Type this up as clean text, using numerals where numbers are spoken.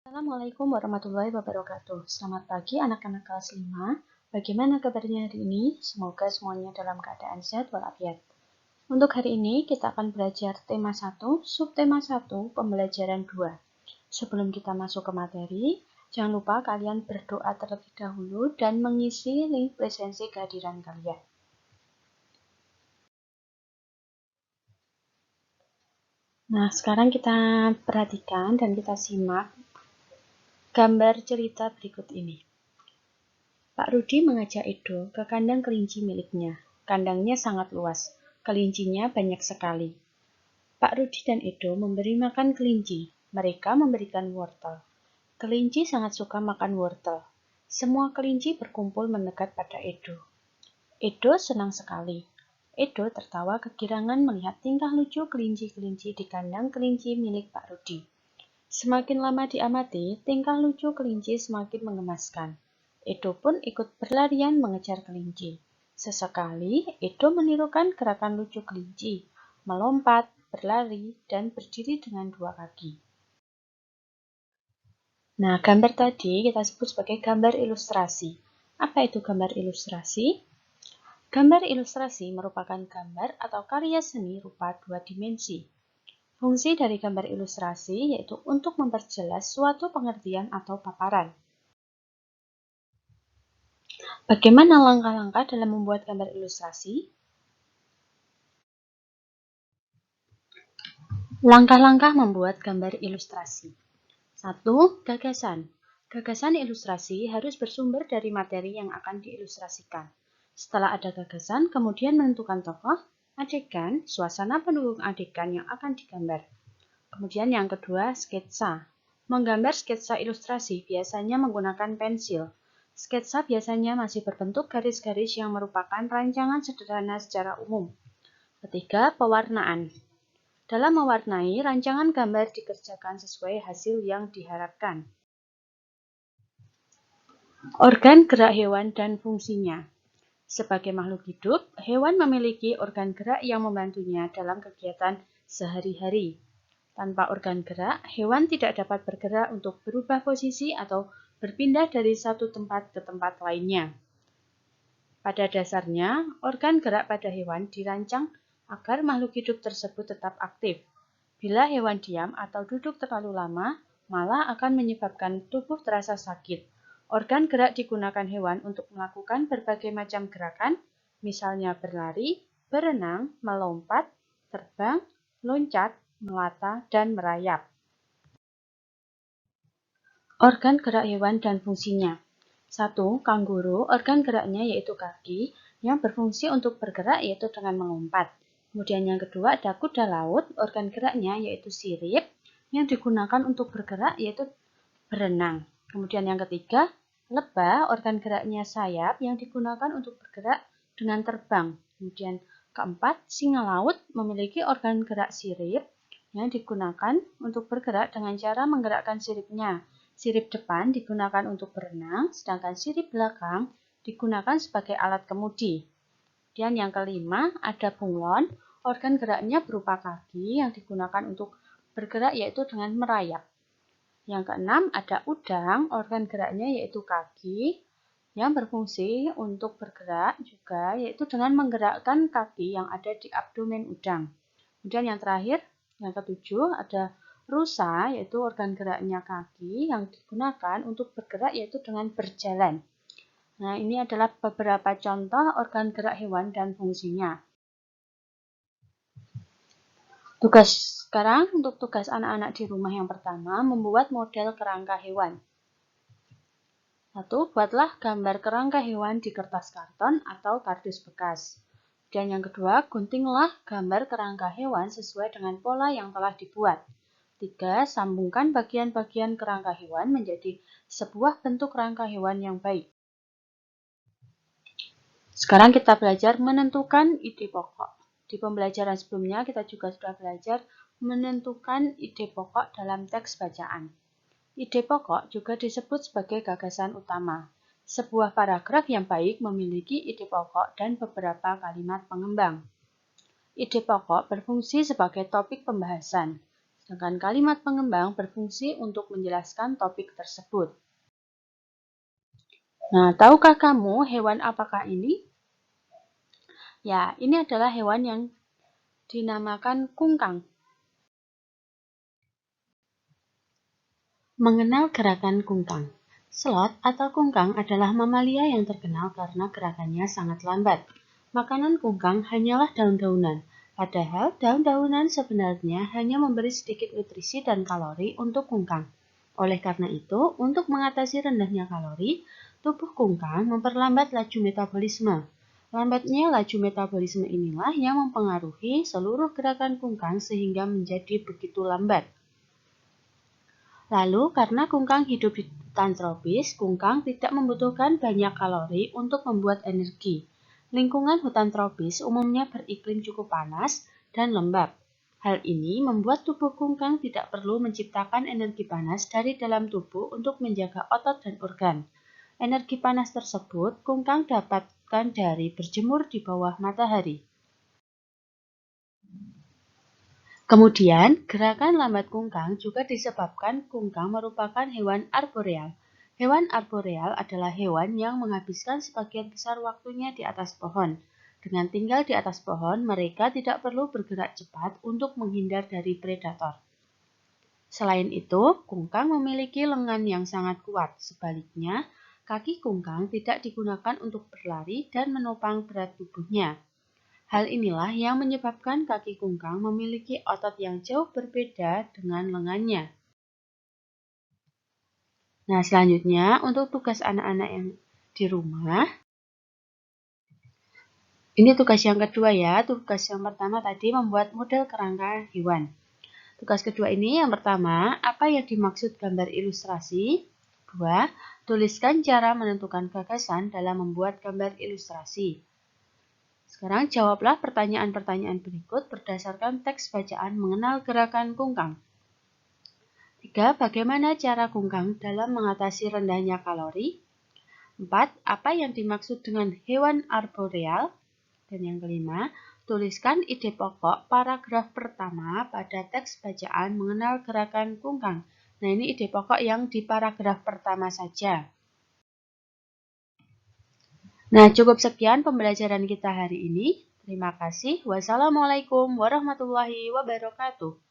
Assalamualaikum warahmatullahi wabarakatuh. Selamat pagi anak-anak kelas 5. Bagaimana kabarnya hari ini? Semoga semuanya dalam keadaan sehat walafiat. Untuk hari ini kita akan belajar tema 1, subtema 1, pembelajaran 2. Sebelum kita masuk ke materi, jangan lupa kalian berdoa terlebih dahulu dan mengisi link presensi kehadiran kalian. Nah, sekarang kita perhatikan dan kita simak gambar cerita berikut ini. Pak Rudi mengajak Edo ke kandang kelinci miliknya. Kandangnya sangat luas, kelincinya banyak sekali. Pak Rudi dan Edo memberi makan kelinci. Mereka memberikan wortel. Kelinci sangat suka makan wortel. Semua kelinci berkumpul mendekat pada Edo. Edo senang sekali. Edo tertawa kegirangan melihat tingkah lucu kelinci-kelinci di kandang kelinci milik Pak Rudi. Semakin lama diamati, tingkah lucu kelinci semakin mengemaskan. Edo pun ikut berlarian mengejar kelinci. Sesekali, Edo menirukan gerakan lucu kelinci, melompat, berlari, dan berdiri dengan dua kaki. Nah, gambar tadi kita sebut sebagai gambar ilustrasi. Apa itu gambar ilustrasi? Gambar ilustrasi merupakan gambar atau karya seni rupa dua dimensi. Fungsi dari gambar ilustrasi yaitu untuk memperjelas suatu pengertian atau paparan. Bagaimana langkah-langkah dalam membuat gambar ilustrasi? Langkah-langkah membuat gambar ilustrasi. 1. Gagasan. Gagasan ilustrasi harus bersumber dari materi yang akan diilustrasikan. Setelah ada gagasan, kemudian menentukan tokoh, adegan, suasana pendukung adegan yang akan digambar. Kemudian yang kedua, sketsa. Menggambar sketsa ilustrasi biasanya menggunakan pensil. Sketsa biasanya masih berbentuk garis-garis yang merupakan rancangan sederhana secara umum. Ketiga, pewarnaan. Dalam mewarnai, rancangan gambar dikerjakan sesuai hasil yang diharapkan. Organ gerak hewan dan fungsinya. Sebagai makhluk hidup, hewan memiliki organ gerak yang membantunya dalam kegiatan sehari-hari. Tanpa organ gerak, hewan tidak dapat bergerak untuk berubah posisi atau berpindah dari satu tempat ke tempat lainnya. Pada dasarnya, organ gerak pada hewan dirancang agar makhluk hidup tersebut tetap aktif. Bila hewan diam atau duduk terlalu lama, malah akan menyebabkan tubuh terasa sakit. Organ gerak digunakan hewan untuk melakukan berbagai macam gerakan, misalnya berlari, berenang, melompat, terbang, loncat, melata, dan merayap. Organ gerak hewan dan fungsinya. 1. Kanguru, organ geraknya yaitu kaki, yang berfungsi untuk bergerak yaitu dengan melompat. Kemudian yang kedua ada kuda laut, organ geraknya yaitu sirip, yang digunakan untuk bergerak yaitu berenang. Kemudian yang ketiga, lebah, organ geraknya sayap, yang digunakan untuk bergerak dengan terbang. Kemudian keempat, singa laut memiliki organ gerak sirip, yang digunakan untuk bergerak dengan cara menggerakkan siripnya. Sirip depan digunakan untuk berenang, sedangkan sirip belakang digunakan sebagai alat kemudi. Dan yang kelima, ada bunglon, organ geraknya berupa kaki yang digunakan untuk bergerak yaitu dengan merayap. Yang keenam, ada udang, organ geraknya yaitu kaki yang berfungsi untuk bergerak juga yaitu dengan menggerakkan kaki yang ada di abdomen udang. Kemudian yang terakhir, yang ketujuh, ada rusa, yaitu organ geraknya kaki yang digunakan untuk bergerak yaitu dengan berjalan. Nah, ini adalah beberapa contoh organ gerak hewan dan fungsinya. Sekarang untuk tugas anak-anak di rumah yang pertama, membuat model kerangka hewan. 1. Buatlah gambar kerangka hewan di kertas karton atau kardus bekas. Dan yang kedua, guntinglah gambar kerangka hewan sesuai dengan pola yang telah dibuat. 3. Sambungkan bagian-bagian kerangka hewan menjadi sebuah bentuk kerangka hewan yang baik. Sekarang kita belajar menentukan ide pokok. Di pembelajaran sebelumnya kita juga sudah belajar menentukan ide pokok dalam teks bacaan. Ide pokok juga disebut sebagai gagasan utama. Sebuah paragraf yang baik memiliki ide pokok dan beberapa kalimat pengembang. Ide pokok berfungsi sebagai topik pembahasan. Sedangkan kalimat pengembang berfungsi untuk menjelaskan topik tersebut. Nah, tahukah kamu hewan apakah ini? Ya, ini adalah hewan yang dinamakan kungkang. Mengenal gerakan kungkang. Sloth atau kungkang adalah mamalia yang terkenal karena gerakannya sangat lambat. Makanan kungkang hanyalah daun-daunan, padahal daun-daunan sebenarnya hanya memberi sedikit nutrisi dan kalori untuk kungkang. Oleh karena itu, untuk mengatasi rendahnya kalori, tubuh kungkang memperlambat laju metabolisme. Lambatnya laju metabolisme inilah yang mempengaruhi seluruh gerakan kungkang sehingga menjadi begitu lambat. Lalu, karena kungkang hidup di hutan tropis, kungkang tidak membutuhkan banyak kalori untuk membuat energi. Lingkungan hutan tropis umumnya beriklim cukup panas dan lembab. Hal ini membuat tubuh kungkang tidak perlu menciptakan energi panas dari dalam tubuh untuk menjaga otot dan organ. Energi panas tersebut kungkang dapatkan dari berjemur di bawah matahari. Kemudian, gerakan lambat kungkang juga disebabkan kungkang merupakan hewan arboreal. Hewan arboreal adalah hewan yang menghabiskan sebagian besar waktunya di atas pohon. Dengan tinggal di atas pohon, mereka tidak perlu bergerak cepat untuk menghindar dari predator. Selain itu, kungkang memiliki lengan yang sangat kuat. Sebaliknya, kaki kungkang tidak digunakan untuk berlari dan menopang berat tubuhnya. Hal inilah yang menyebabkan kaki kungkang memiliki otot yang jauh berbeda dengan lengannya. Nah, selanjutnya untuk tugas anak-anak yang di rumah. Ini tugas yang kedua ya. Tugas yang pertama tadi membuat model kerangka hewan. Tugas kedua ini yang pertama, apa yang dimaksud gambar ilustrasi? 2. Tuliskan cara menentukan gagasan dalam membuat gambar ilustrasi. Sekarang jawablah pertanyaan-pertanyaan berikut berdasarkan teks bacaan mengenal gerakan kungkang. 3. Bagaimana cara kungkang dalam mengatasi rendahnya kalori? 4. Apa yang dimaksud dengan hewan arboreal? Dan yang kelima, tuliskan ide pokok paragraf pertama pada teks bacaan mengenal gerakan kungkang. Nah, ini ide pokok yang di paragraf pertama saja. Nah, cukup sekian pembelajaran kita hari ini. Terima kasih. Wassalamualaikum warahmatullahi wabarakatuh.